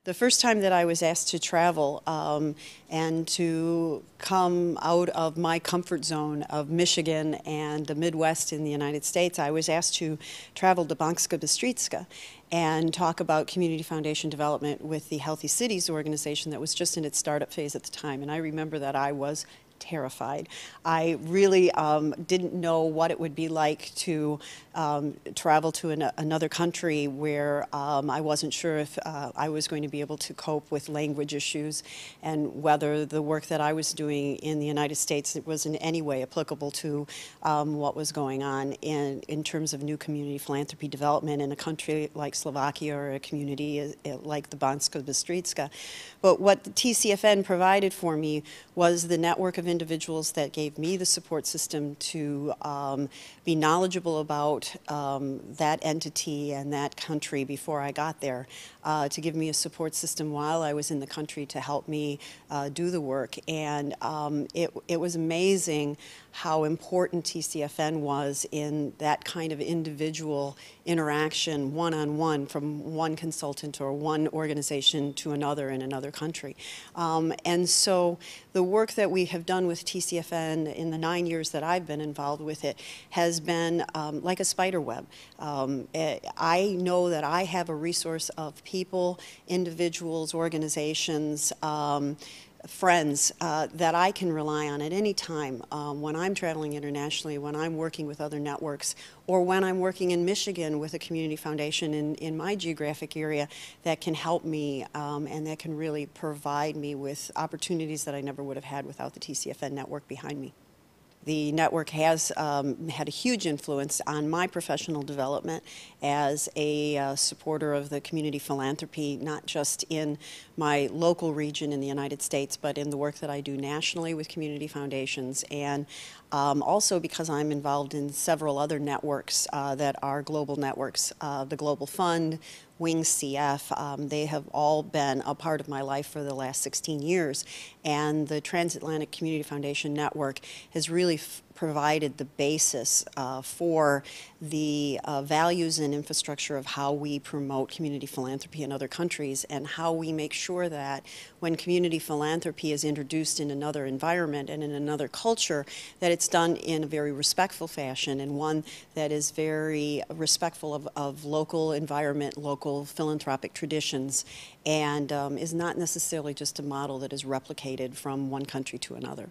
The first time that I was asked to travel and to come out of my comfort zone of Michigan and the Midwest in the United States, I was asked to travel to Banska Bystrica and talk about community foundation development with the Healthy Cities organization that was just in its startup phase at the time. And I remember that I was terrified. I really didn't know what it would be like to travel to another country where I wasn't sure if I was going to be able to cope with language issues and whether the work that I was doing in the United States was in any way applicable to what was going on in terms of new community philanthropy development in a country like Slovakia or a community like the Banska Bystrica. But what the TCFN provided for me was the network of individuals that gave me the support system to be knowledgeable about that entity and that country before I got there, to give me a support system while I was in the country to help me do the work. And it was amazing how important TCFN was in that kind of individual interaction, one-on-one, from one consultant or one organization to another in another country. And so the work that we have done with TCFN in the 9 years that I've been involved with it has been like a spider web. I know that I have a resource of people, individuals, organizations, friends that I can rely on at any time when I'm traveling internationally, when I'm working with other networks, or when I'm working in Michigan with a community foundation in my geographic area that can help me and that can really provide me with opportunities that I never would have had without the TCFN network behind me. The network has had a huge influence on my professional development as a supporter of the community philanthropy, not just in my local region in the United States, but in the work that I do nationally with community foundations, and also because I'm involved in several other networks that are global networks, the Global Fund, Wings CF. They have all been a part of my life for the last 16 years, and the Transatlantic Community Foundation Network has really provided the basis for the values and infrastructure of how we promote community philanthropy in other countries, and how we make sure that when community philanthropy is introduced in another environment and in another culture, that it's done in a very respectful fashion, and one that is very respectful of local environment, local philanthropic traditions, and is not necessarily just a model that is replicated from one country to another.